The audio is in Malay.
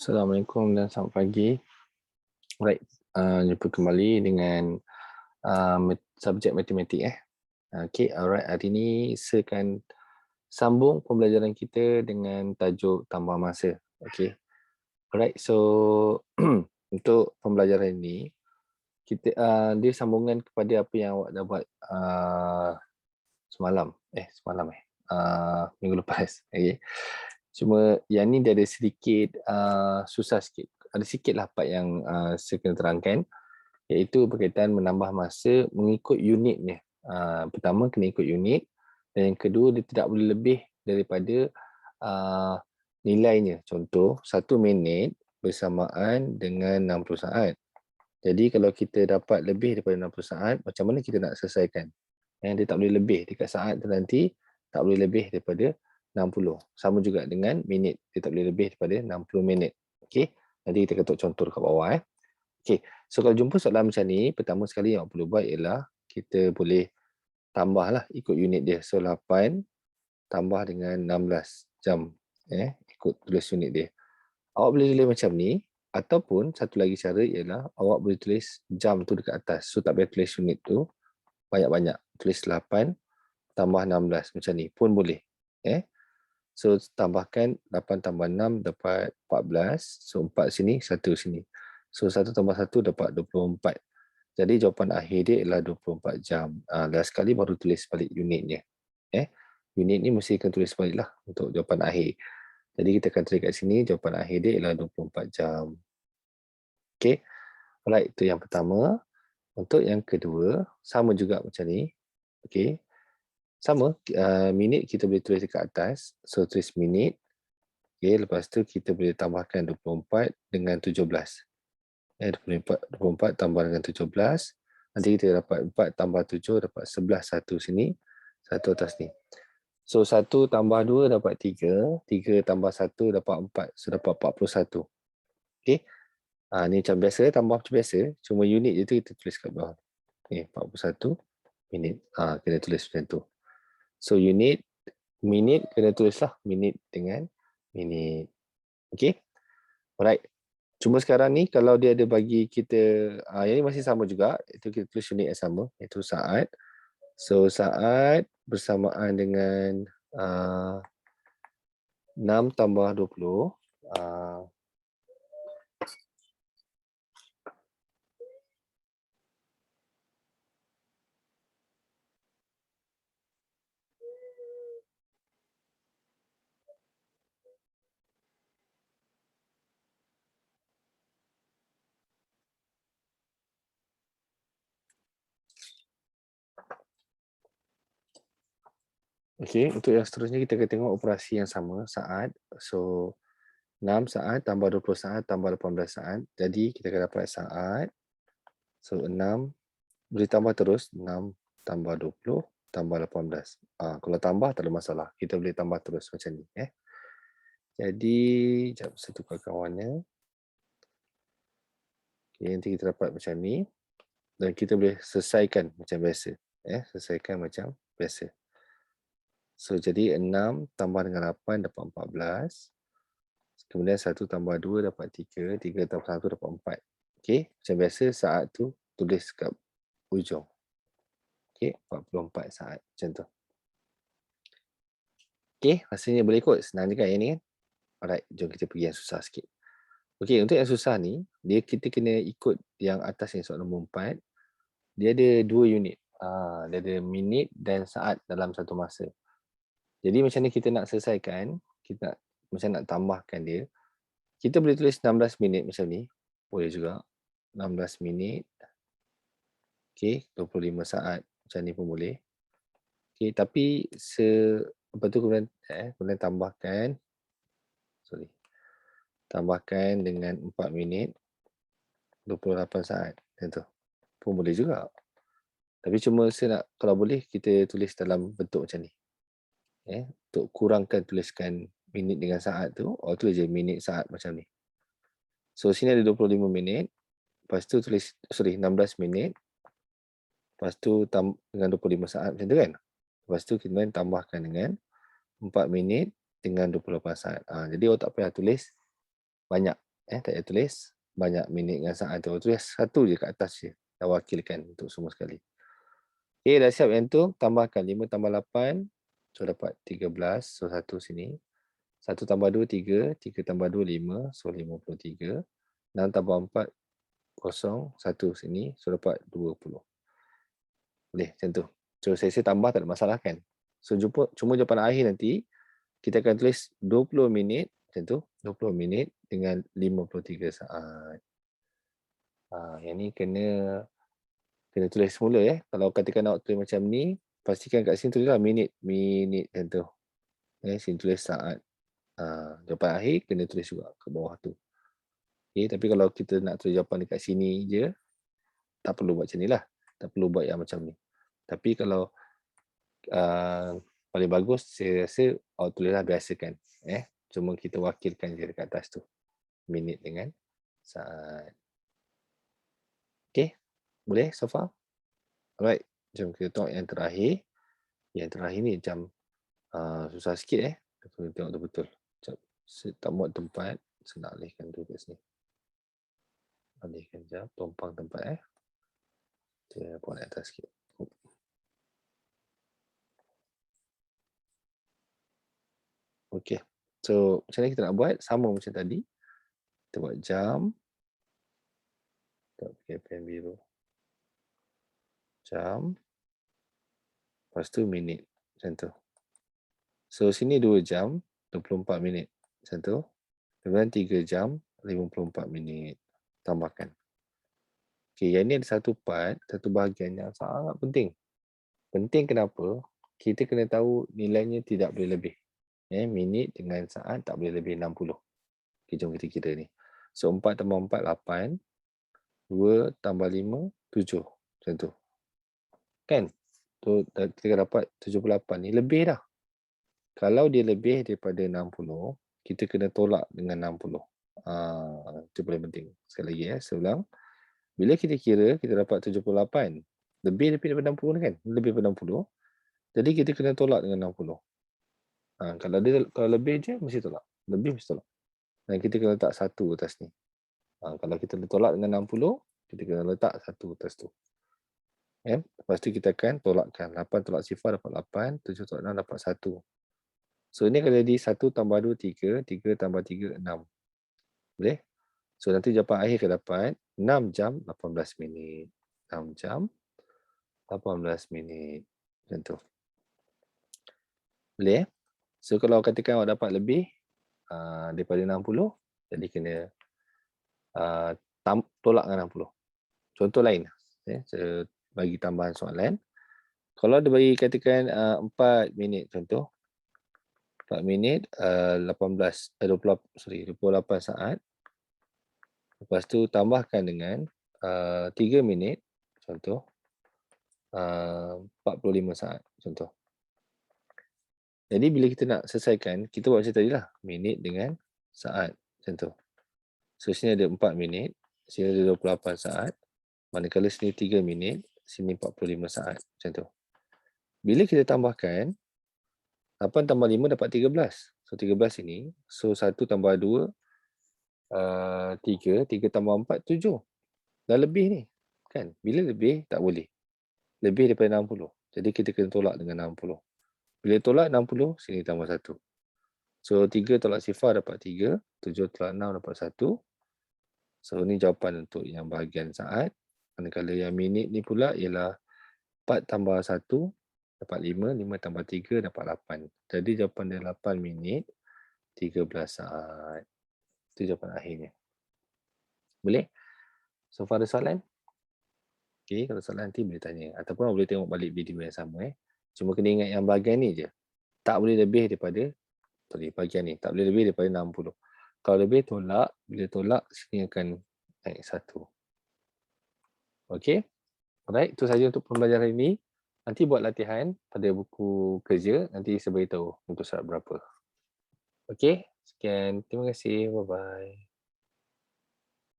Assalamualaikum dan selamat pagi. Baik, jumpa kembali dengan subjek matematik. Okey, alright. Hari ini saya akan sambung pembelajaran kita dengan tajuk tambah masa. Okey. Alright, so untuk pembelajaran ini kita dia sambungan kepada apa yang awak dah buat minggu lepas. Okey. Cuma yang ni dia ada sedikit susah sikit. Ada sikitlah part yang saya kena terangkan, iaitu berkaitan menambah masa mengikut unitnya. Pertama kena ikut unit, dan yang kedua dia tidak boleh lebih daripada uh, nilainya. Contoh, 1 minit bersamaan dengan 60 saat. Jadi kalau kita dapat lebih daripada 60 saat, macam mana kita nak selesaikan? Dia tak boleh lebih dekat saat tu nanti, tak boleh lebih daripada 60. Sama juga dengan minit, dia tak boleh lebih daripada 60 minit. Okey, nanti kita ketuk contoh dekat bawah. Okey, so kalau jumpa soalan macam ni, pertama sekali yang perlu buat ialah kita boleh tambahlah ikut unit dia. So 8 tambah dengan 16 jam, ikut tulis unit dia. Awak boleh tulis macam ni, ataupun satu lagi cara ialah awak boleh tulis jam tu dekat atas. So tak payah tulis unit tu banyak-banyak. Tulis 8 tambah 16 macam ni pun boleh. So tambahkan 8 tambah 6 dapat 14. So 4 sini, 1 sini. So 1 tambah 1 dapat 24. Jadi jawapan akhir dia ialah 24 jam. Last sekali baru tulis balik unitnya. Unit ni mesti akan tulis balik lah untuk jawapan akhir. Jadi kita akan tulis kat sini, jawapan akhir dia ialah 24 jam. Okay. Alright, itu yang pertama. Untuk yang kedua, sama juga macam ni. Okay. Sama, minit kita boleh tulis dekat atas. So tulis minit. Okay, lepas tu kita boleh tambahkan 24 dengan 17. 24 tambah dengan 17. Nanti kita dapat 4 tambah 7 dapat 11, 1 sini, 1 atas ni. So 1 tambah 2 dapat 3, 3 tambah 1 dapat 4, so dapat 41. Okay, ni macam biasa, tambah macam biasa, cuma unit je tu kita tulis kat bawah. 41 minit, kena tulis macam tu. So unit, minit kena tulislah minit dengan minit. Okay, alright. Cuma sekarang ni kalau dia ada bagi kita, yang ni masih sama juga, itu kita tulis unit yang sama, iaitu saat. So saat bersamaan dengan 6 tambah 20. Okey, untuk yang seterusnya kita akan tengok operasi yang sama, saat. So 6 saat tambah 20 saat tambah 18 saat. Jadi kita akan dapat saat. So 6 boleh tambah terus, 6 tambah 20 tambah 18. Kalau tambah tak ada masalah. Kita boleh tambah terus macam ni. Jadi, jap saya tukar kawannya. Okay, nanti kita dapat macam ni. Dan kita boleh selesaikan macam biasa. Selesaikan macam biasa. So, jadi 6 tambah dengan 8 dapat 14. Kemudian 1 tambah 2 dapat 3. 3 tambah 1 dapat 4. Okay, macam biasa saat tu tulis kat ujung. Okay, 44 saat macam tu. Okay, rasanya boleh ikut. Senang juga yang ni kan. Alright, jom kita pergi yang susah sikit. Okay, untuk yang susah ni, kita kena ikut yang atas ni, soalan nombor 4. Dia ada 2 unit. Dia ada minit dan saat dalam satu masa. Jadi macam ni kita nak selesaikan, kita macam nak tambahkan dia. Kita boleh tulis 16 minit macam ni. Boleh juga. 16 minit. Okay, 25 saat. Macam ni pun boleh. Okay, tapi lepas tu kemudian tambahkan. Tambahkan dengan 4 minit. 28 saat. Macam tu. Pun boleh juga. Tapi cuma saya nak, kalau boleh, kita tulis dalam bentuk macam ni. Untuk kurangkan tuliskan minit dengan saat tu, tulis je minit saat macam ni. So sini ada 25 minit. Lepas tu tulis 16 minit. Lepas tu dengan 25 saat macam tu kan. Lepas tu kita tambahkan dengan 4 minit dengan 28 saat. Jadi awak tak payah tulis banyak. Tak payah tulis banyak minit dengan saat tu. Tulis satu je kat atas je. Dah wakilkan untuk semua sekali. Okey, dah siap yang tu. Tambahkan 5 tambah 8. So, dapat 13. So, 1 sini. 1 tambah 2, 3. 3 tambah 2, 5. So, 53. 6 tambah 4, 0. 1 sini. So, dapat 20. Boleh macam tu. So, saya tambah tak ada masalah kan. So, cuma jawapan akhir nanti, kita akan tulis 20 minit. Macam tu. 20 minit dengan 53 saat. Yang ni kena tulis semula Kalau katakan nak tulis macam ni, pastikan kat sini tulislah minit macam tu. Sini tulis saat. Jawapan akhir kena tulis juga ke bawah tu. Tapi kalau kita nak tulis jawapan dekat sini je, tak perlu buat macam ni lah. Tak perlu buat yang macam ni. Tapi kalau paling bagus, saya rasa awak tulislah biasakan. Cuma kita wakilkan je dekat atas tu. Minit dengan saat. Okay, boleh so far? Alright, jom kita tengok yang terakhir. Yang terakhir ni macam susah sikit Kita tengok betul-betul. Saya tak muat tempat. Saya nak alihkan tu kat sini. Alihkan sekejap. Tumpang tempat Saya buat atas sikit. Okay. So, macam mana kita nak buat? Sama macam tadi. Kita buat jam. Kita pakai pen biru. Jam. Lepas tu minit. Macam tu. So, sini 2 jam. 24 minit. Macam tu. Kemudian 3 jam. 54 minit. Tambahkan. Okay, yang ni ada satu part. Satu bahagian yang sangat penting. Penting kenapa? Kita kena tahu nilainya tidak boleh lebih. Minit dengan saat tak boleh lebih 60. Okay, jom kita kira ni. So, 4 tambah 4, 8. 2 tambah 5, 7. Macam tu. Kan? Tu, kita dapat 78 ni. Lebih dah. Kalau dia lebih daripada 60, kita kena tolak dengan 60. Itu paling penting. Sekali lagi saya ulang. Bila kita kira, kita dapat 78. Lebih daripada 60 kan? Lebih daripada 60. Jadi kita kena tolak dengan 60. Kalau lebih je, mesti tolak. Lebih mesti tolak. Dan kita kena letak 1 atas ni. Kalau kita tolak dengan 60, kita kena letak 1 atas tu. Lepas tu kita akan tolakkan. 8 tolak sifar dapat 8. 7 tolak 6 dapat 1. So, ini akan jadi 1 tambah 2, 3. 3 tambah 3, 6. Boleh? So, nanti jawapan akhir akan dapat 6 jam 18 minit. 6 jam 18 minit. Macam tu. Boleh? So, kalau katakan awak dapat lebih daripada 60, jadi kena tolak dengan 60. Contoh lain. Saya bagi tambahan soalan. Kalau dia bagi katakan 4 minit contoh. 4 minit 28 saat. Lepas tu tambahkan dengan 3 minit contoh 45 saat contoh. Jadi bila kita nak selesaikan, kita buat macam tadi lah. Minit dengan saat macam tu. So sini ada 4 minit, sini ada 28 saat. Manakala sini 3 minit, sini 45 saat macam tu. Bila kita tambahkan 8 tambah 5 dapat 13. So 13 ini. So 1 tambah 2 3. 3 tambah 4 7. Dah lebih ni. Kan? Bila lebih tak boleh. Lebih daripada 60. Jadi kita kena tolak dengan 60. Bila tolak 60, sini tambah 1. So 3 tolak sifar dapat 3. 7 tolak 6 dapat 1. So ni jawapan untuk yang bahagian saat. Manakala yang minit ni pula ialah 4 tambah 1 dapat 5. 5 tambah 3 dapat 8. Jadi jawapan dia 8 minit 13 saat. Itu jawapan akhirnya. Boleh? So far ada soalan? Okay, kalau soalan nanti boleh tanya. Ataupun boleh tengok balik video yang sama. Cuma kena ingat yang bahagian ni je. Tak boleh lebih daripada, bahagian ni. Tak boleh lebih daripada 60. Kalau lebih tolak, bila tolak, sini akan naik 1. Okay? Alright, itu saja untuk pembelajaran ini. Nanti buat latihan pada buku kerja. Nanti saya beritahu untuk syarat berapa. Okay? Sekian. Terima kasih. Bye-bye.